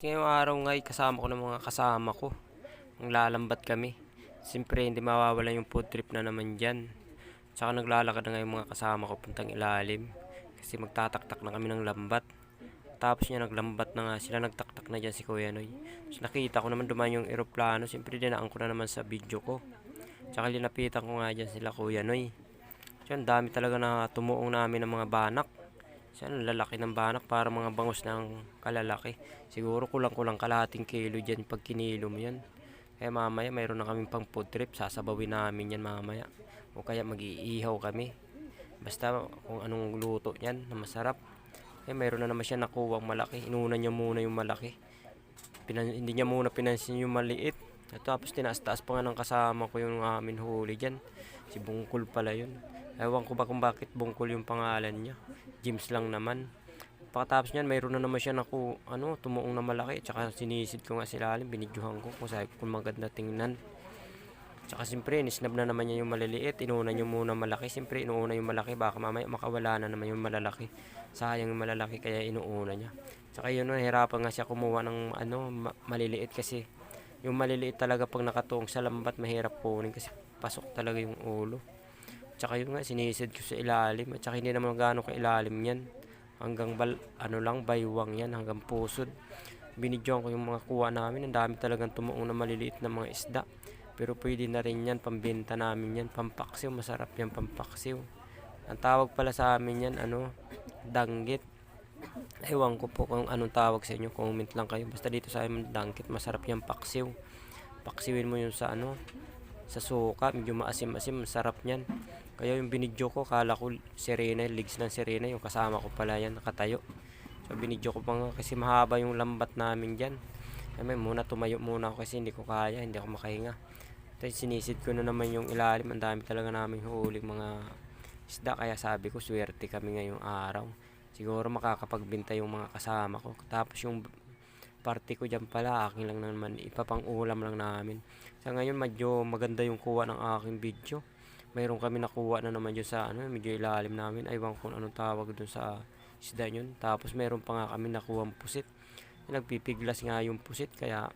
ngayong araw nga kasama ko ng mga kasama ko. Ang lalambat kami. Siyempre hindi mawawala yung food trip na naman dyan. Tsaka naglalakad na nga yung mga kasama ko puntang ilalim. Kasi magtataktak na kami ng lambat. Tapos niya naglambat na nga sila, nagtaktak na dyan si Kuya Noy. Tapos nakita ko naman dumaan yung eroplano. Siyempre dinaan ko na naman sa video ko. Tsaka linapitan ko nga dyan sila Kuya Noy. Diyan dami talaga na tumuong namin ng mga banak. Siya lalaki ng banak para mga bangus ng kalalaki. Siguro kulang-kulang kalahating kilo dyan pag kinilo mo yan. Kaya mamaya mayroon na kaming pang food trip. Sasabawin namin yan mamaya. O kaya mag-iihaw kami. Basta kung anong luto yan na masarap. Kaya mayroon na naman siya nakuha malaki. Inuna niya muna yung malaki. Hindi niya muna pinansin yung maliit. At tapos tinaas-taas pa nga ng kasama ko yung amin huli dyan. Si Bungkol pala yun. Ewan ko ba kung bakit Bungkol yung pangalan niya. James lang naman. Pagkatapos niyan, mayroon na naman siya tumuong na malaki. Tsaka sinisid ko nga sila alim, binidyohan ko kung sabi kung maganda tingnan. Tsaka siyempre, nisnab na naman niya yung maliliit. Inuuna niyo muna malaki. Siyempre, inuuna yung malaki. Baka mamaya makawala na naman yung malalaki. Sayang yung malalaki, kaya inuuna niya. Tsaka yun, nahirapan nga siya kumuha ng maliliit kasi yung maliliit talaga pag nakatuong sa lambat, mahirap kunin kasi pasok talaga yung ulo. Tsaka yun nga, sinisid ko sa ilalim. At tsaka hindi naman gaano ka ilalim yan. Hanggang baywang yan, hanggang pusod. Binidyoan ko yung mga kuha namin. Ang dami talagang tumuong na maliliit na mga isda. Pero pwede na rin yan, pambenta namin yan. Pampaksiw, masarap yan pampaksiw. Ang tawag pala sa amin yan, danggit. Ewan ko po kung anong tawag sa inyo. Comment lang kayo. Basta dito sa amin, danggit. Masarap yan paksiw. Paksiwin mo yung sa suka. Medyo maasim-asim. Masarap yan. Kaya yung binidyo ko, kala ko sirena, legs ng sirena, yung kasama ko pala yan, nakatayo. So binidyo ko pa nga kasi mahaba yung lambat namin dyan. Kaya tumayo muna ako kasi hindi ko kaya, hindi ako makahinga. Tapos sinisid ko na naman yung ilalim, ang dami talaga namin huling mga isda. Kaya sabi ko, swerte kami ngayong araw. Siguro makakapagbenta yung mga kasama ko. Tapos yung party ko dyan pala, akin lang naman, ipapang ulam lang namin. Sa ngayon, medyo maganda yung kuha ng aking video. Mayroon kami nakuha na naman dyan sa medyo ilalim namin. Aywan kung anong tawag dun sa isda yun. Tapos mayroon pa nga kami nakuha pusit. Nagpipiglas nga yung pusit. Kaya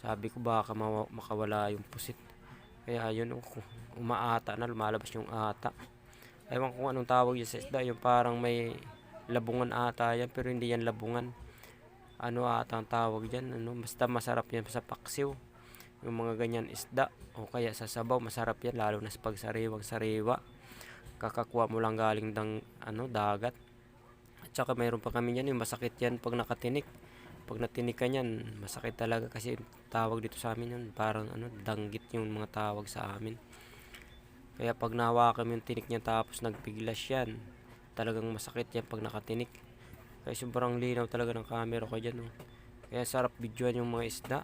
sabi ko baka makawala yung pusit. Kaya yun, umaata na, lumalabas yung ata. Aywan kung anong tawag dyan sa isda. Yung parang may labungan ata yan. Pero hindi yan labungan. Ano ata ang tawag dyan. Basta masarap yan sa paksiw. Yung mga ganyan isda o kaya sa sabaw, masarap yan lalo na sa pagsariwang sariwa. Kakakuha mo lang galing dagat. At saka mayroon pa kami yan, yung masakit yan pag nakatinik. Pag natinik ka yan, masakit talaga kasi tawag dito sa amin yun, parang danggit yung mga tawag sa amin. Kaya pag nahawakan mo yung tinik niya tapos nagpiglas yan, talagang masakit yan pag nakatinik. Kaya sobrang linaw talaga ng camera ko dyan. Kaya sarap videoan yung mga isda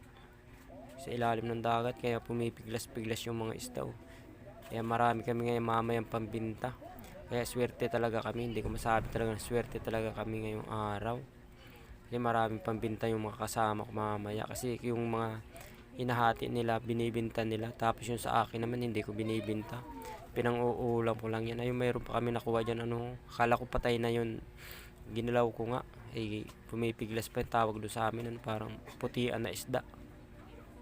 sa ilalim ng dagat, kaya pumipiglas-piglas yung mga isda. Kaya marami kami ngayon mamayang pambinta. Kaya swerte talaga kami, hindi ko masabi talaga na swerte talaga kami ngayong araw. Kasi maraming pambinta yung mga kasama ko mamaya. Kasi yung mga hinahati nila, binibinta nila. Tapos yung sa akin naman, hindi ko binibinta. Pinang-uulam ko lang yan. Ayun, mayroon pa kami nakuha dyan. Akala ko patay na yun. Ginalaw ko nga. Pumipiglas pa yung tawag doon sa amin. Parang putian na isda.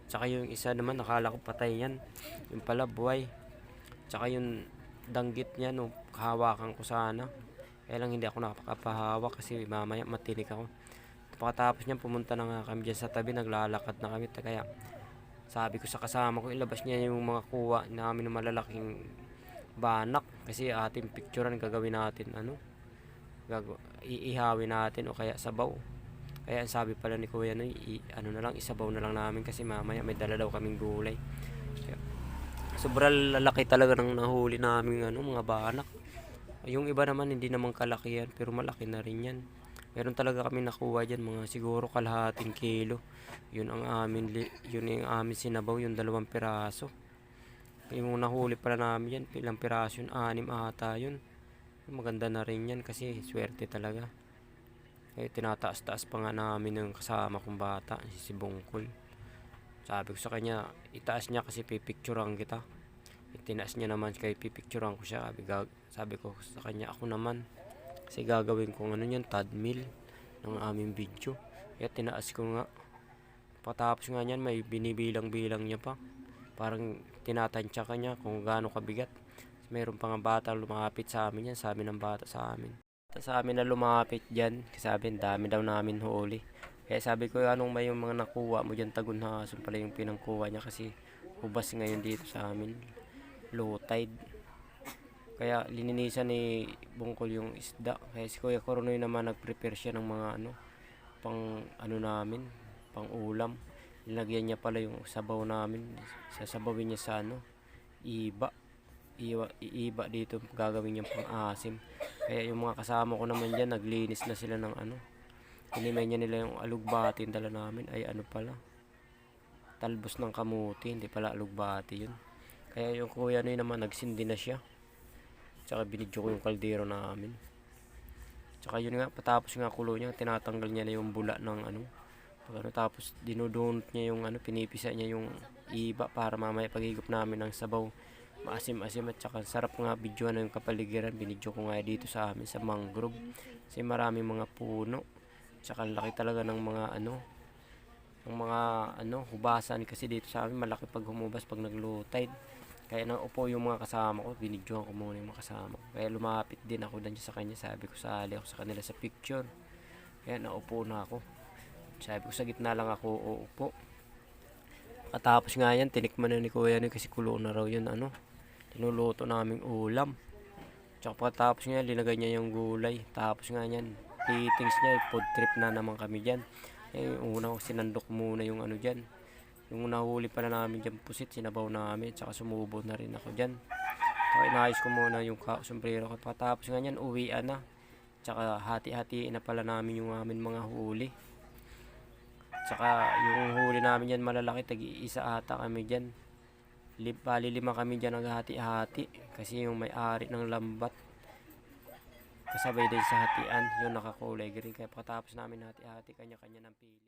Tsaka yung isa naman, nakala ko patay yan. Yung pala, buhay. Tsaka yung danggit niya, hawakan ko sana. Kaya lang hindi ako nakapahawak kasi mamaya matinik ako. Pagkatapos niyan, pumunta na nga kami dyan sa tabi. Naglalakad na kami. Kaya sabi ko sa kasama ko, ilabas niya yung mga kuha namin ng malalaking banak. Kasi ating picturean, gagawin natin, iihawin natin o kaya sabaw. Kaya sabi pala ni Kuya isabaw na lang namin kasi mamaya may dala daw kaming gulay. Kaya, sobrang lalaki talaga ng nahuli namin mga banak. Yung iba naman hindi naman kalaki yan, pero malaki na rin yan. Meron talaga kami nakuha dyan, mga siguro kalahating kilo. Yun ang amin sinabaw, yung 2 piraso. Yung nahuli pala namin yan, ilang piraso yun, 6 ata yun. Maganda na rin yan kasi swerte talaga. Tinataas-taas pa nga namin ng kasama kong bata, si Bungkol. Sabi ko sa kanya, itaas niya kasi pipicturean kita. Itinaas niya naman kaya pipicturean ko siya. Sabi ko sa kanya, ako naman. Kasi gagawin ko yan, thumbnail ng aming video. Kaya tinaas ko nga. Pagkatapos nga niyan, may binibilang-bilang niya pa. Parang tinatansya ka niya kung gaano kabigat. Meron pa nga bata lumapit sa amin yan, sabi ng bata sa amin. Sa amin na lumapit dyan, kasi sabi, dami daw namin huli. Kaya sabi ko, anong may yung mga nakuha mo dyan, tagunhason pala yung pinangkuha niya kasi hubas ngayon dito sa amin, low tide. Kaya lininisan ni Bungkol yung isda. Kaya si Kuya Coronoy naman nag-prepare siya ng mga pang namin, pang ulam. Nilagyan niya pala yung sabaw namin. Sasabawin niya sa iba. Iiba dito gagawin niyang pang-asim. Kaya yung mga kasama ko naman dyan, naglinis na sila ng Inimay niya nila yung alugbati yung dala namin. Ay pala, talbos ng kamuti, hindi pala alugbati yun. Kaya yung kuya naman nagsindi na siya. Tsaka binidyo ko yung kaldero namin. Tsaka yun nga, patapos nga kulo niya, tinatanggal niya na yung bula ng tapos dinudunot niya yung pinipisa niya yung iba para mamaya paghigop namin ng sabaw. Maasim-asim at tsaka sarap nga videoan yung kapaligiran. Binidyo ko nga dito sa amin sa mangrove. Kasi maraming mga puno. Tsaka laki talaga ng mga ng mga hubasan kasi dito sa amin malaki pag humubas pag nag-low tide. Kaya naupo yung mga kasama ko, binidyohan ko muna yung mga kasama ko. Kaya lumapit din ako dyan sa kanya, sabi ko sali ako sa kanila sa picture. Kaya naupo na ako. Sabi ko sa gitna lang ako uupo. Katapos nga yan, tinikman na ni Kuya kasi kulo na raw yun tinuluto naming ulam. Tsaka pagkatapos nga, linagay niya yung gulay. Tapos nga yan, eatings niya, food trip na naman kami dyan. Una ko sinandok muna yung dyan. Yung nahuli pala namin dyan pusit, sinabaw namin. Tsaka sumubo na rin ako dyan. Tsaka inayos ko muna yung sombrero ko. Pagkatapos nga yan, uwian na. Tsaka hati-hatiin na pala namin yung amin mga huli. Tsaka yung huli namin dyan malalaki, tag-iisa ata kami dyan. Bali 5 kami dyan naghati-hati. Kasi yung may-ari ng lambat kasabay din sa hatian, yung nakakulay green. Kaya pagkatapos namin hati-hati, kanya-kanya ng pili.